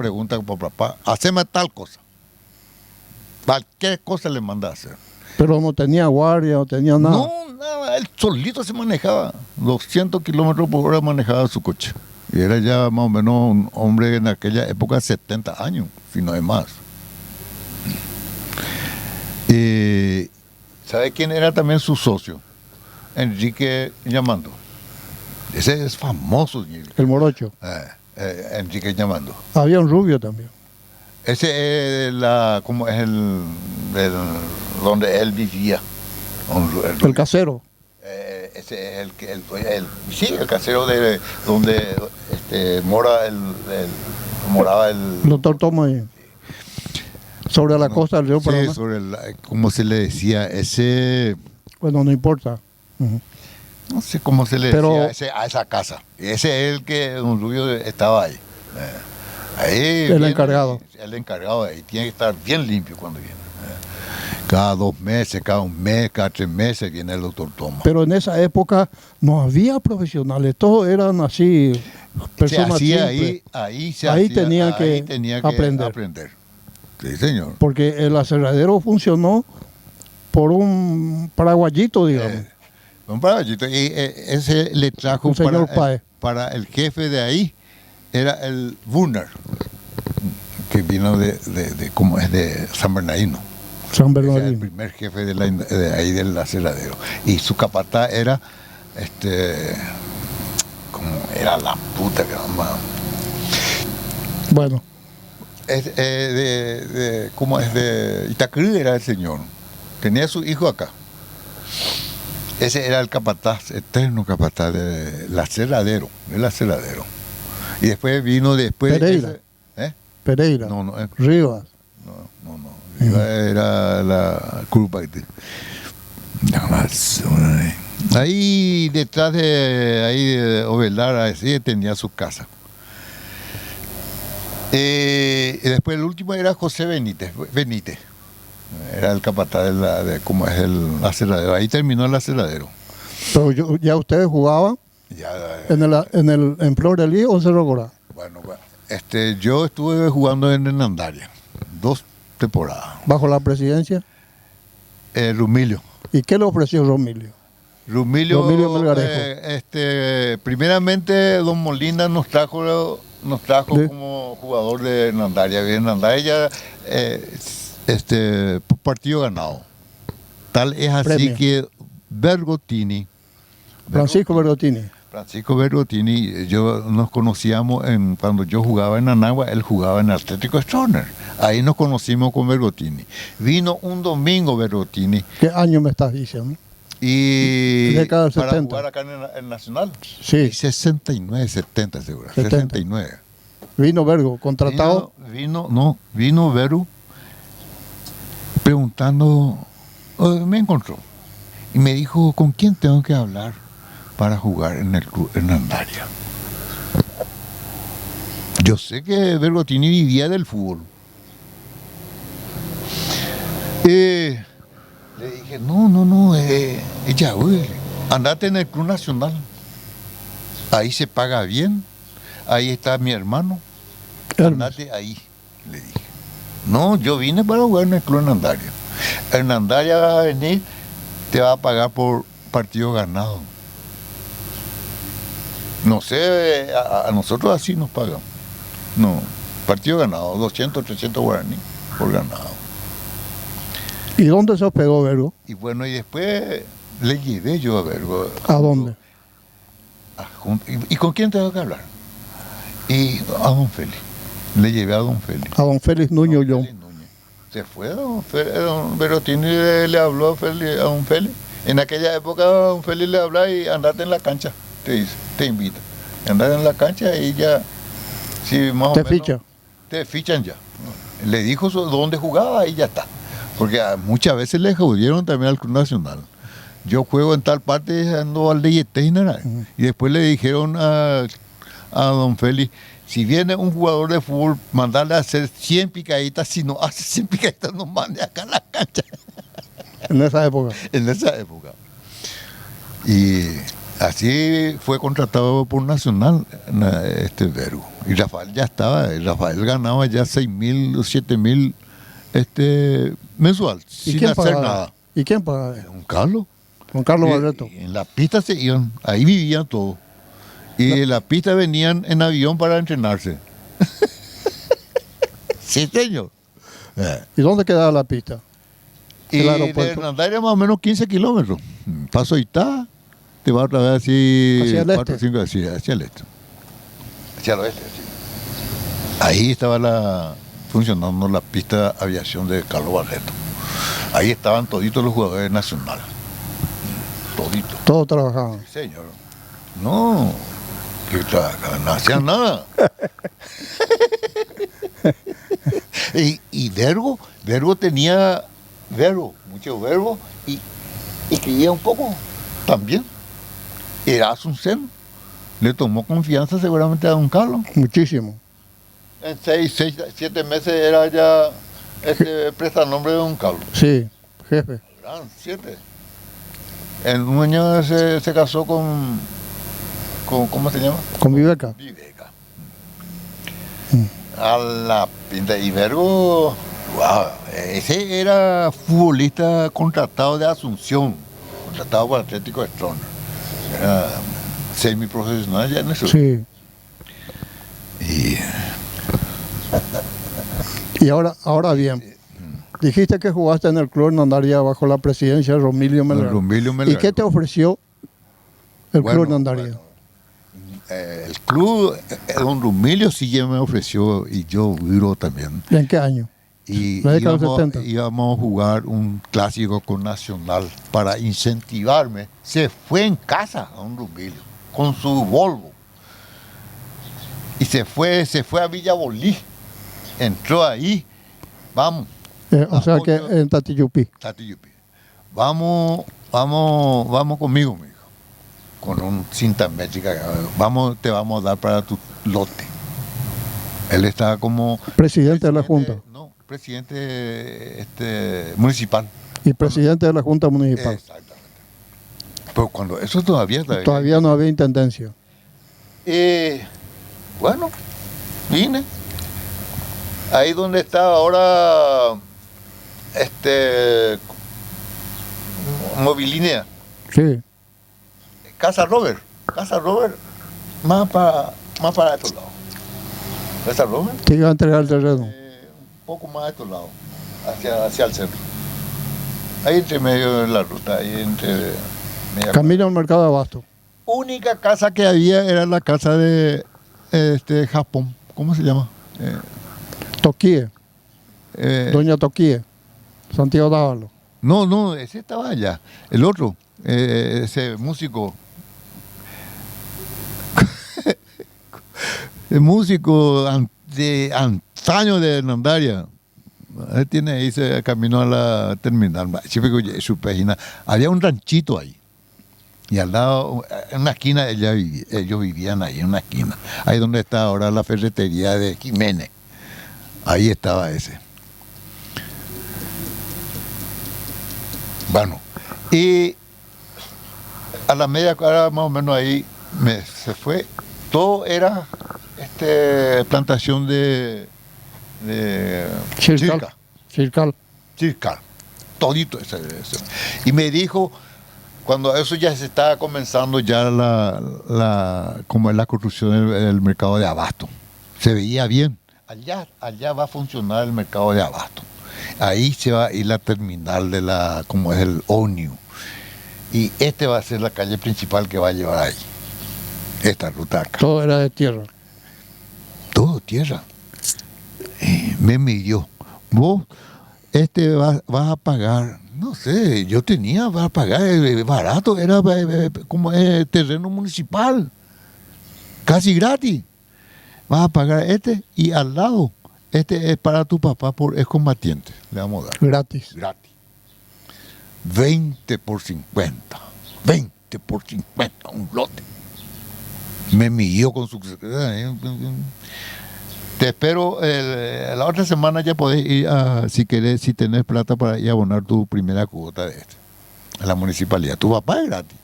pregunta por papá, haceme tal cosa. Cualquier cosa le manda a hacer. Pero no tenía guardia, no tenía nada. No, nada, él solito se manejaba. 200 kilómetros por hora manejaba su coche. Y era ya más o menos un hombre en aquella época, 70 años, si no es más. ¿Sabe quién era también su socio? Enrique Llamando. Ese es famoso. El morocho. Enrique Llamando. Había un rubio también. Ese es como es donde él vivía. El casero. Ese es el casero de donde moraba el doctor Tomás. Sobre la costa del río sí, Paraná. sobre ¿cómo se le decía? Ese... Bueno, no importa. No sé cómo se le decía a esa casa. Ese es el que don Rubio estaba ahí. Ahí el encargado. El encargado ahí. Tiene que estar bien limpio cuando viene. Cada 2 meses, cada 1 mes, cada 3 meses viene el doctor Tomás. Pero en esa época no había profesionales. Todos eran así, personas simples. Ahí tenía que aprender. Sí, señor. Porque el aserradero funcionó por un paraguayito, digamos. Un paraguayito. Y ese le trajo un señor para el jefe de ahí, era el Wurner, que vino como es de San Bernardino. San Bernardino. El primer jefe de ahí del aserradero. Y su capataz era, como era la puta que mamá. Bueno. ¿Cómo es? De Itacrí era el señor. Tenía su hijo acá. Ese era el capataz, eterno capataz del aserradero. Y después vino Pereira. Pereira. No. Rivas. No. Rivas era la culpa. Ahí detrás de Ovelar, así tenía su casa. Y después el último era José Benítez. Era el capataz como es el aserradero. Ahí terminó el aserradero. Pero ya ustedes jugaban en Florelí o en Cerro Corá. Bueno, yo estuve jugando en Hernandaria 2 temporadas. ¿Bajo la presidencia? Rumilio. ¿Y qué le ofreció Rumilio? Rumilio Melgarejo. Primeramente don Molina nos trajo como jugador de Hernandaria. Hernandaria partido ganado. Tal es así Premio. que Francisco Bergottini, nos conocíamos cuando yo jugaba en Anagua, él jugaba en Atlético Stroner. Ahí nos conocimos con Bergottini. Vino un domingo Bergottini. ¿Qué año me estás diciendo? Y década del para 70. jugar acá en el Nacional. Sí. 69, 70 seguro. 69. Vino Vergo, contratado. Vino Vergo preguntando, me encontró y me dijo, ¿con quién tengo que hablar para jugar en el club Hernandaria? Yo sé que Bergottini vivía del fútbol. Le dije, no, ella, andate en el Club Nacional. Ahí se paga bien. Ahí está mi hermano. Andate ahí, le dije. No, yo vine para jugar en el Club Hernandaria. Hernandaria va a venir, te va a pagar por partido ganado. No sé, a nosotros así nos pagan. No, partido ganado, 200, 300 guaraní por ganado. ¿Y dónde se hospedó Vergo? Y bueno, y después le llevé yo a Vergo. ¿A dónde? ¿Y con quién tengo que hablar? Y a don Félix. Le llevé a don Félix. A don Félix Nuño yo. Se fue don Bergottini le habló a don Félix. En aquella época don Félix le hablaba y andate en la cancha, te dice, te invita. Andate en la cancha y ya, si más o menos, ficha. Te fichan ya. Le dijo dónde jugaba y ya está. Porque muchas veces le jodieron también al Club Nacional. Yo juego en tal parte, ando al de general. Y después le dijeron a don Félix, si viene un jugador de fútbol, mandarle a hacer 100 picaditas, si no hace 100 picaditas, no mande acá a la cancha. En esa época. En esa época. Y Así fue contratado por Nacional Vergo. Y Rafael ya estaba, Rafael ganaba ya 6.000 o 7.000 mensual, sin hacer nada. ¿Y quién pagaba? Un Carlos. Con Carlos Barreto. En la pista se iban, ahí vivían todos. Y en la pista venían en avión para entrenarse. Sí, señor. ¿Y dónde quedaba la pista? Y de Nandaria más o menos 15 kilómetros. Paso Itá, te va otra vez así, hacia el 4 o 5, hacia el este. Hacia el oeste, sí. Ahí estaba funcionando la pista de aviación de Carlos Barreto. Ahí estaban toditos los jugadores nacionales. Toditos. Todos trabajaban. Sí, señor. No, que trabajaban, no hacían nada. y Vergo tenía mucho verbo y escribía un poco también. Era Asunción. Le tomó confianza seguramente a don Carlos. Muchísimo. En 6, 7 meses era ya prestanombre de don Carlos. Sí, jefe. Eran 7. En un año se casó con ¿cómo se llama? Con Viveca. Viveca. A la pinta y Vergo, wow, ese era futbolista contratado de Asunción, contratado por Atlético de Stronger. Era semiprofesional ya en eso. Sí. Y ahora bien, dijiste que jugaste en el Club Nandaria bajo la presidencia de Romilio Melgar. ¿Y qué te ofreció el Club Nandaria? Bueno, el club, don Rumilio sí ya me ofreció y yo viro también. ¿Y en qué año? Y ¿La década del 70? íbamos a jugar un clásico con Nacional para incentivarme. Se fue en casa a don Rumilio con su Volvo. Y se fue a Villabolí. Entró ahí. Vamos. O sea que en Tatiyupi. Vamos conmigo, me dijo. Con un cinta métrica. Te vamos a dar para tu lote. Él estaba como presidente de la Junta. No, presidente municipal. Y presidente de la Junta Municipal. Exactamente. Pero cuando eso todavía no había intendencia. Bueno, vine. Ahí donde está ahora Movilínea. Sí. Casa Robert, más para estos lados. Casa Robert. Te iba a entregar el terreno. Un poco más a estos lados, hacia el centro. Ahí entre medio de la ruta, ahí entre... Camino al mercado de abasto. Única casa que había era la casa de Japón. ¿Cómo se llama? Toquíe. Doña Toquíe. Santiago Dávalo. No, ese estaba allá. El otro, ese músico. El músico de antaño de Nandaria. Tiene ahí, se caminó a la terminal. Su página. Había un ranchito ahí. Y al lado, en una esquina, ellos vivían ahí, en una esquina. Ahí donde está ahora la ferretería de Jiménez. Ahí estaba ese. Bueno, y a la media cuadra más o menos ahí se fue. Todo era plantación de Circal. Todito ese. Y me dijo, cuando eso ya se estaba comenzando ya como es la construcción del mercado de abasto, se veía bien. Allá va a funcionar el mercado de abasto. Ahí se va a ir la terminal como es el ONU. Y va a ser la calle principal que va a llevar ahí. Esta ruta acá. Todo era de tierra. Todo tierra. Me midió. Vos, vas a pagar, no sé, yo tenía para pagar barato, era como terreno municipal. Casi gratis. Vas a pagar y al lado, es para tu papá por excombatiente. Le vamos a dar. Gratis. 20 por 50. 20 por 50, un lote. Me midió con su... Te espero, la otra semana ya podés ir si querés, si tenés plata para ir a abonar tu primera cuota a la municipalidad. Tu papá es gratis.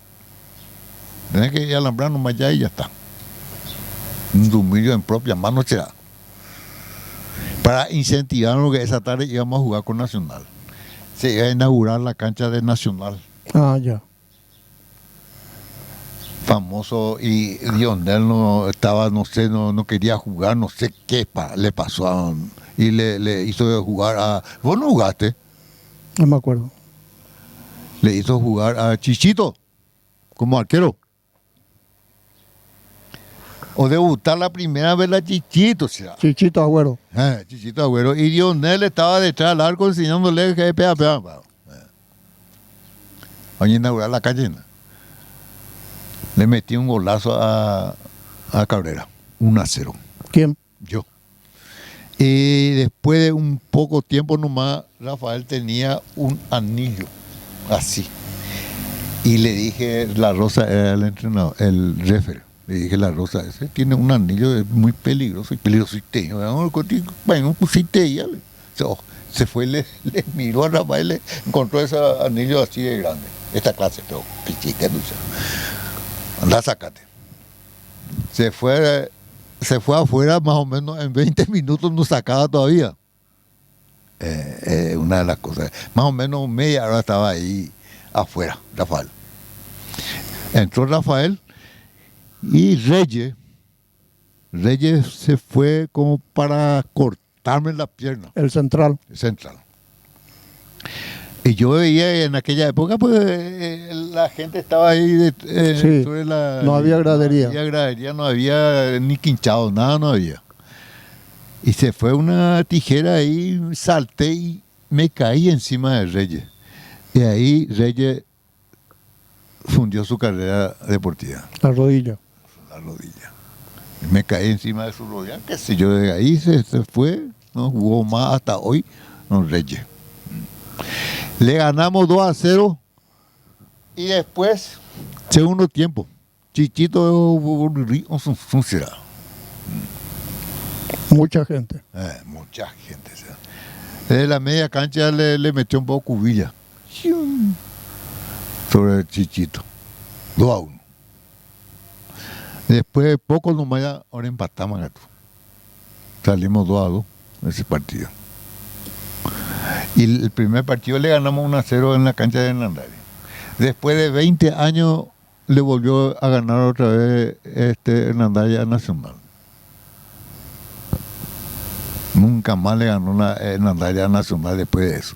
Tenés que ir a alambrar nomás allá y ya está. Un dominio en propia mano será. Para incentivarnos que esa tarde íbamos a jugar con Nacional. Se iba a inaugurar la cancha de Nacional. Ah, ya. Famoso, y Lionel no estaba, no sé, no quería jugar, no sé qué le pasó. Y le hizo jugar a... ¿Vos no jugaste? No me acuerdo. Le hizo jugar a Chichito como arquero. O debutar la primera vez a Chichito, ¿será? Chichito Agüero. Chichito Agüero. Y Lionel estaba detrás del arco enseñándole que pega. Vamos a inaugurar la calle. Le metí un golazo a Cabrera. 1-0. ¿Quién? Yo. Y después de un poco tiempo nomás, Rafael tenía un anillo así. Y le dije, La Rosa era el entrenador, el referee. Le dije, La Rosa, ese tiene un anillo muy peligroso y peligrosito. Se fue, le miró a Rafael, le encontró ese anillo así de grande. Esta clase, pero pichita, no sé. Anda, sácate. Se fue afuera más o menos en 20 minutos, no sacaba todavía. Una de las cosas. Más o menos media hora estaba ahí afuera, Rafael. Entró Rafael y Reyes se fue como para cortarme la pierna. El central. Central. Y yo veía en aquella época, pues la gente estaba ahí Sí, sobre la... no había gradería. No había gradería, no había ni quinchado, nada no había. Y se fue una tijera ahí, salté y me caí encima de Reyes. Y ahí Reyes fundió su carrera deportiva. La rodilla. La rodilla. Me caí encima de su rodilla, qué sé yo, de ahí se fue, no jugó más hasta hoy, don Reyes. Le ganamos 2-0 y después, segundo tiempo, Chichito será. Mucha gente. Mucha gente. Desde la media cancha le metió un poco cubilla sobre el Chichito. 2-1. Después de poco nomás ya, ahora empatamos. Salimos 2-2 en ese partido. Y el primer partido le ganamos 1-0 en la cancha de Hernandarias. Después de 20 años le volvió a ganar otra vez Hernandarias Nacional. Nunca más le ganó la Hernandarias Nacional después de eso.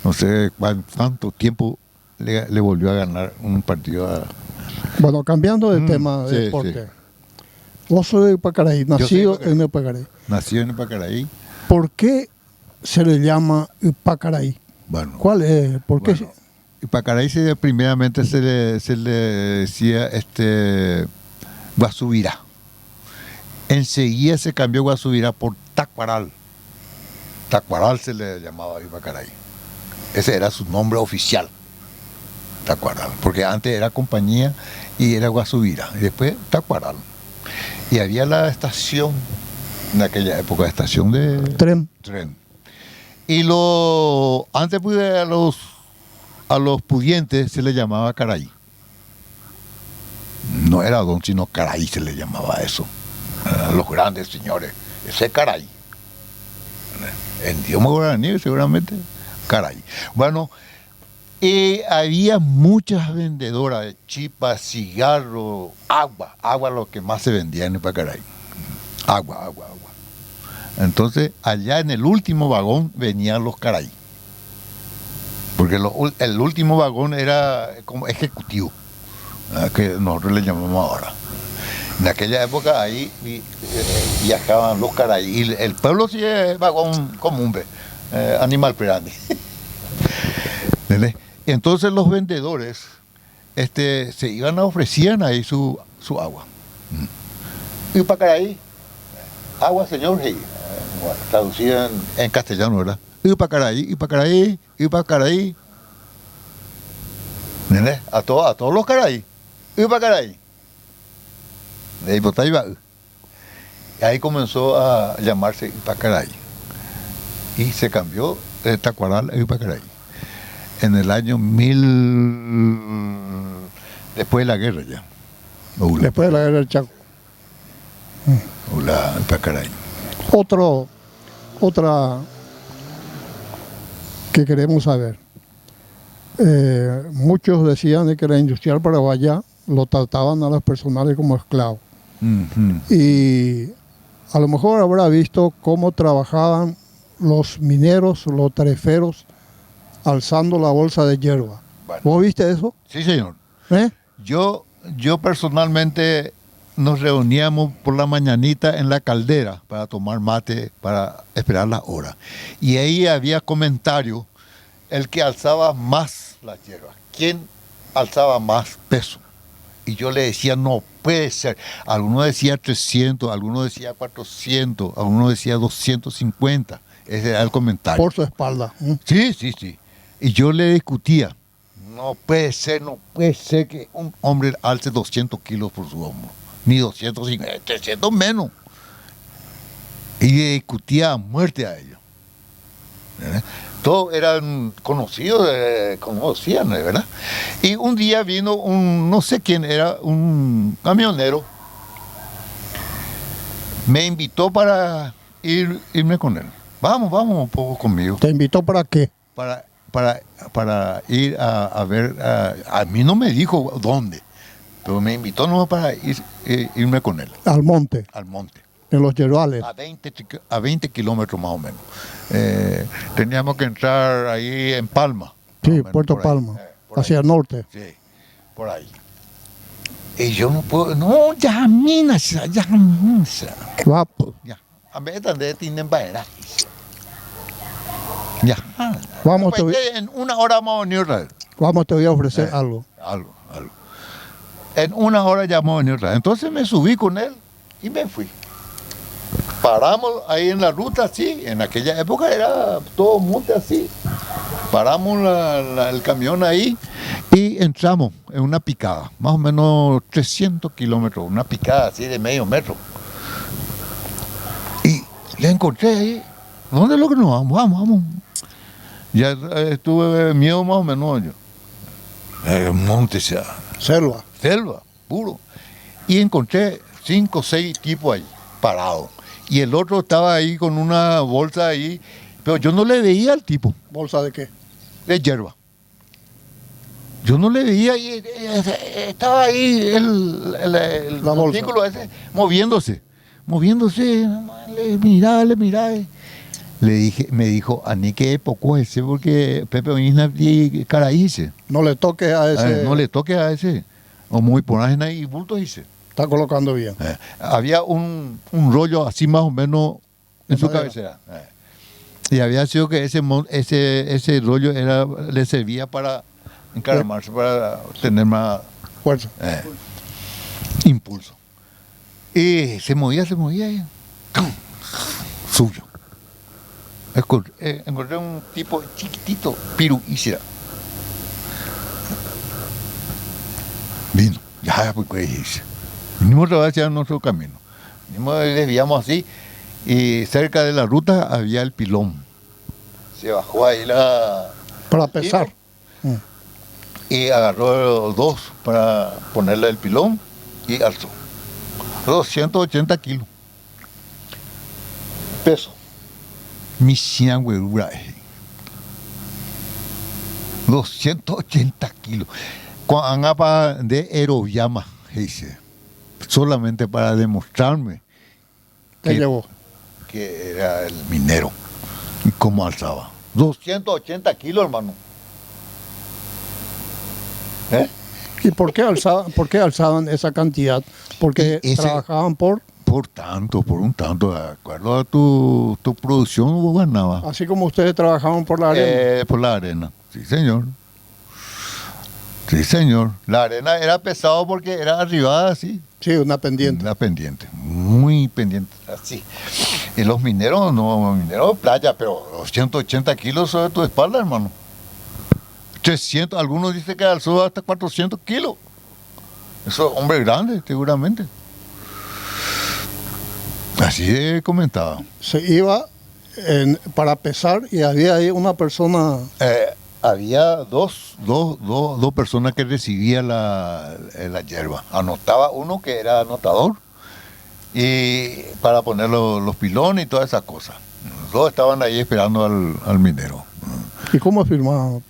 No sé cuánto tiempo le volvió a ganar un partido a... Bueno, cambiando de tema de sí, deporte. sí. Vos sos de Pacaraí, nacido Pacaraí. en Pacaraí. Nació en Pacaraí. ¿Por qué se le llama Pacaraí? Bueno. ¿Cuál es? ¿Por qué? Bueno, Pacaraí primeramente se le decía Guasubirá. Enseguida se cambió Guasubirá por Tacuaral. Tacuaral se le llamaba a Pacaraí. Ese era su nombre oficial. Tacuaral. Porque antes era compañía y era Guasubirá. Y después Tacuaral. Y había la estación, en aquella época, estación de Tren. Y antes pues, a los pudientes se les llamaba Caraí. No era don, sino Caraí se le llamaba eso. A los grandes señores. Ese es Caraí. En idioma guaraní seguramente Caraí. Bueno, y había muchas vendedoras de chipas, cigarros, agua lo que más se vendía en Pacaraí. Agua. Entonces, allá en el último vagón venían los Caraí. Porque el último vagón era como ejecutivo, que nosotros le llamamos ahora. En aquella época ahí viajaban los Caraí. Y el pueblo sí es vagón común, animal pirani. Y entonces los vendedores se iban a ofrecían ahí su agua. Y Pacaraí, agua señor, bueno, traducida en castellano, ¿verdad? Y Pacaraí. ¿Entendés? A todos los Caraí. Y Pacaraí. De ahí y ahí comenzó a llamarse Ipacaraí. Y se cambió de Tacuaral a Ipacaraí. En el año 1000, después de la guerra ya. Ula, después de la guerra del Chaco. ula, Pacaray. Otra que queremos saber. Muchos decían de que la industrial paraguaya lo trataban a los personales como esclavos. Y a lo mejor habrá visto cómo trabajaban los mineros, los tareferos, alzando la bolsa de hierba. Bueno. ¿Vos viste eso? Sí, señor. ¿Eh? Yo personalmente nos reuníamos por la mañanita en la caldera para tomar mate, para esperar la hora. Y ahí había comentarios, el que alzaba más la hierba, quién alzaba más peso. Y yo le decía, no puede ser. Alguno decía 300, alguno decía 400, alguno decía 250. Ese era el comentario. Por su espalda. Sí, sí, sí. Y yo le discutía, no puede ser que un hombre alce 200 kilos por su hombro, ni 250, 300 menos. Y le discutía a muerte a ellos. ¿Verdad? Todos eran conocidos, conocían, ¿verdad? Y un día vino no sé quién era, un camionero, me invitó para irme con él. Vamos un poco conmigo. ¿Te invitó para qué? Para ir a ver, a mí no me dijo dónde, pero me invitó no para irme con él, Al monte, al monte, en los yerbales. a 20 kilómetros más o menos. Teníamos que entrar ahí en Palma. más o Sí, menos, Puerto por ahí, Palma, por hacia ahí. el norte. Sí, por ahí. Y yo no puedo, no, ya, mina, ya. Va, pues. Ya, a ver, ¿dónde tienen vaina? Ya. Vamos, Pues, en una hora vamos a venir otra vez. Vamos, te voy a ofrecer algo. Algo. En una hora ya vamos a venir otra vez. Entonces me subí con él y me fui. Paramos ahí en la ruta, así. En aquella época era todo monte así. Paramos el camión ahí y entramos en una picada, más o menos 300 kilómetros, una picada así de medio metro. Y le encontré ahí. ¿Dónde es lo que nos vamos? Vamos. Ya tuve miedo más o menos yo. Monte, sea, Selva. selva, puro. Y encontré 5 o 6 tipos ahí, parados. Y el otro estaba ahí con una bolsa ahí, pero yo no le veía al tipo, ¿Bolsa de qué? de hierba. Yo no le veía y estaba ahí el La bolsa. artículo ese moviéndose. Le miraba. Me dijo, a ni qué poco ese, porque Pepe Oñina y Caraíce. No le toques a ese. No le toque a ese. O muy ponaje ahí bulto dice. Está colocando bien. Había un rollo así más o menos en su madera. cabecera. Y había sido que ese rollo le servía para encaramarse, para tener más Fuerza. impulso. Y se movía y suyo. Encontré un tipo chiquitito, Piru Isira. Vino, ya pues dice. Venimos otra vez hacia nuestro camino. Desviamos así y cerca de la ruta había el pilón. Se bajó ahí Para pesar. y agarró 2 para ponerle el pilón y alzó. 280 kilos. Peso. Mi huevura. 280 kilos. Cuando de Aeroviama, dice. Solamente para demostrarme ¿Qué llevó? que era el minero y cómo alzaba. 280 kilos, hermano. ¿Y por qué alzaban esa cantidad? Porque trabajaban por, por un tanto, de acuerdo a tu producción, vos ganabas. así como ustedes trabajaban por la arena. Por la arena, sí señor. Sí señor. La arena era pesado porque era arribada así. Sí, una pendiente. Una pendiente, muy pendiente, así. Y los mineros, no, mineros de playa, pero 180 kilos sobre tu espalda, hermano. 300, algunos dicen que alzó hasta 400 kilos. Eso es hombre grande, seguramente. Así comentaba. Se iba para pesar y había ahí una persona había dos personas que recibían la hierba. Anotaba uno que era anotador y para poner los pilones y todas esas cosas. Los dos estaban ahí esperando al minero. ¿Y cómo firmaban?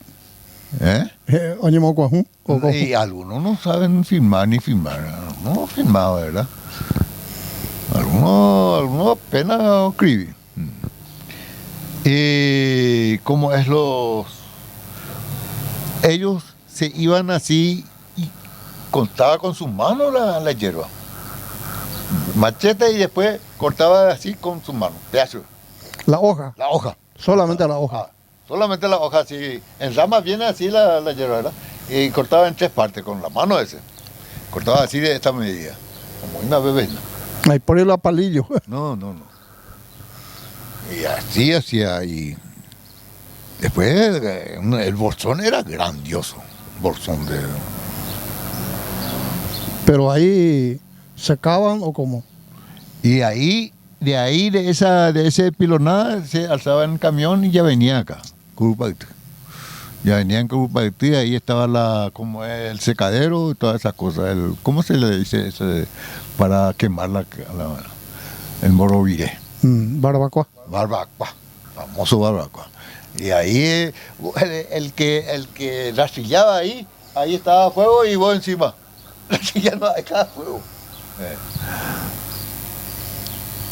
Y algunos no saben firmar ni firmar. No firmaba, ¿verdad? Algunos apenas escribí. Y como es ellos se iban así y cortaba con sus manos la hierba. Machete y después cortaba así con sus manos. Pedazo. La hoja. La hoja. Solamente la hoja. Solamente la hoja así. En ramas viene así la hierba, ¿verdad? Y cortaba en 3 partes con la mano ese. Cortaba así de esta medida. Como una bebena. Ahí por el palillo. No. Y así hacía. Y después el bolsón era grandioso. Bolsón de... Pero ahí secaban o cómo. Y ahí, de ese pilonada, se alzaba en el camión y ya venía acá, Curupaytí. Ya venía en Curupaytí, ahí estaba como el secadero y todas esas cosas. ¿Cómo se le dice eso para quemar el moroviré? Barbacoa. Barbacoa, famoso barbacoa. Y ahí el que rastrillaba ahí estaba fuego y vos encima. Rastrillando ahí cada fuego.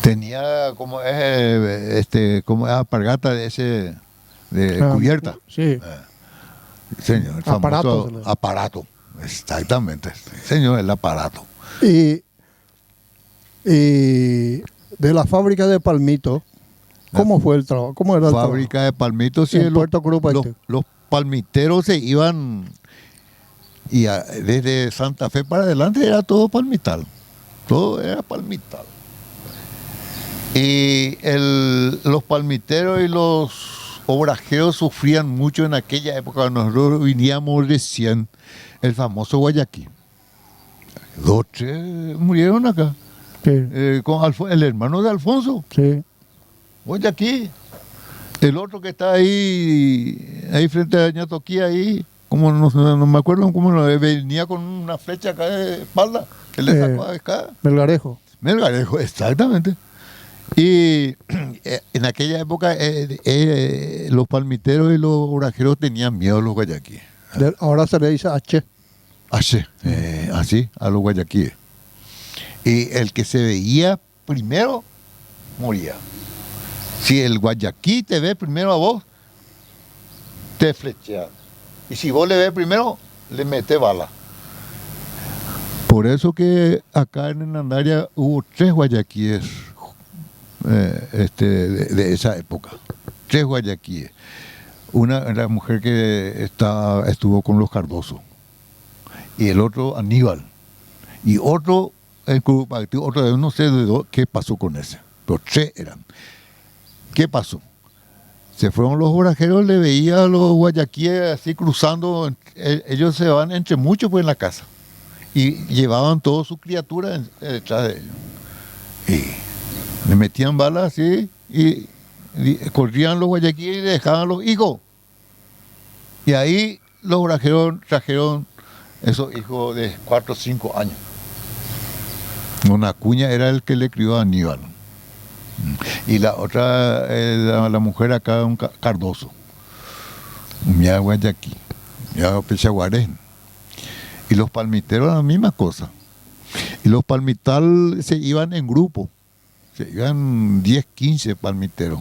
Tenía como alpargata de cubierta. Sí. Señor, el famoso aparato. Exactamente. Señor, el aparato. Y de la fábrica de Palmito, ¿cómo fue el trabajo? ¿Cómo era el fábrica de Palmito? Sí, los palmiteros se iban y desde Santa Fe para adelante era todo palmital. Todo era palmital. Y los palmiteros y los obrajeros sufrían mucho en aquella época. Nosotros viníamos recién, el famoso Guayaquil. 2, 3 murieron acá. Sí. Con el hermano de Alfonso. Sí. Guayaquil. El otro que está ahí frente a Ñatoquí, ahí, como no me acuerdo cómo venía con una flecha acá de espalda, que le sacó acá. Melgarejo, exactamente. Y en aquella época los palmiteros y los obrajeros tenían miedo a los guayaquíes. Ahora se le dice H. Así, a los guayaquíes. Y el que se veía primero, moría. Si el guayaquí te ve primero a vos, te flechea. Y si vos le ves primero, le mete bala. Por eso que acá en Hernandaria hubo 3 guayaquíes de esa época. 3 guayaquíes. Una era la mujer que estuvo con los Cardoso. Y el otro Aníbal. Y otro en Curupaytí, otro no sé qué pasó con ese. Pero 3 eran. ¿Qué pasó? Se fueron los obrajeros, le veía a los guayaquíes así cruzando. Ellos se van entre muchos pues en la casa. Y llevaban todas sus criaturas detrás de ellos. Y le metían balas así y corrían los guayaquíes y dejaban a los hijos. Y ahí los obrajeros trajeron esos hijos de 4 o 5 años. Don Acuña era el que le crió a Aníbal. Y la otra, la mujer acá, un Cardoso. Un Guayaquil, un Pechaguarén. Y los palmiteros la misma cosa. Y los palmital se iban en grupo. Se iban 10, 15 palmiteros.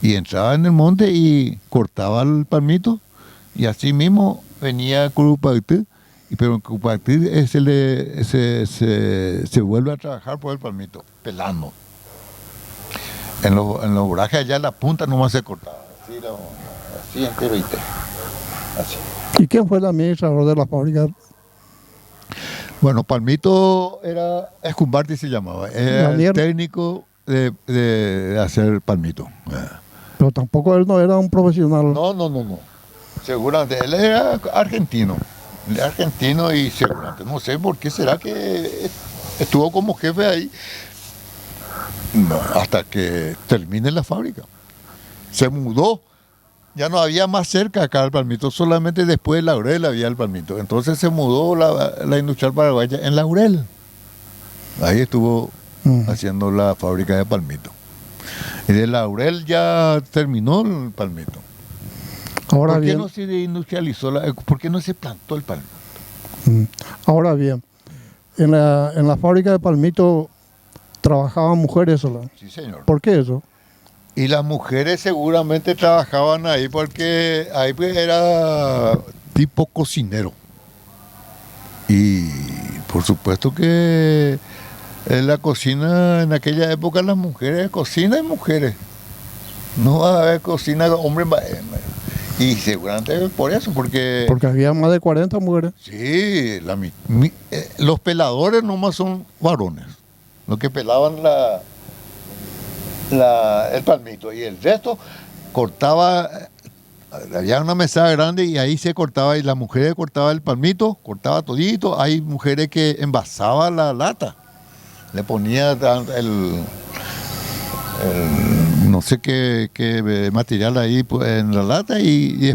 Y entraban en el monte y cortaban el palmito. Y así mismo venía Curupaytí. Pero en Curupaytí se vuelve a trabajar por el palmito, pelando. En los obrajes allá la punta nomás se cortaba. Así entero y te. Así. ¿Y quién fue el administrador de la fábrica? Bueno, Palmito era Escumbarti se llamaba. Era el técnico de hacer palmito. Pero tampoco él no era un profesional. No. Seguramente. Él era argentino. Él era argentino y seguramente. No sé por qué será que estuvo como jefe ahí. No, hasta que termine la fábrica. Se mudó Ya no había más cerca acá el Palmito, solamente después de Laurel había el Palmito. Entonces se mudó la industrial paraguaya en Laurel. Ahí estuvo haciendo la fábrica de Palmito. Y de Laurel ya terminó el Palmito. Ahora ¿Por qué bien, no se industrializó? ¿Por qué no se plantó el Palmito? ahora bien, en la fábrica de Palmito trabajaban mujeres solas. Sí, señor. ¿Por qué eso? Y las mujeres seguramente trabajaban ahí porque ahí pues era tipo cocinero. Y por supuesto que en la cocina, en aquella época las mujeres, cocina y mujeres. No va a haber cocina de hombres. Y seguramente por eso, porque Había más de 40 mujeres. sí, los peladores nomás son varones. Los que pelaban el palmito. Y el resto cortaba, había una mesa grande y ahí se cortaba, y las mujeres cortaban el palmito, cortaba todito. Hay mujeres que envasaban la lata. Le ponía no sé qué material ahí pues, en la lata y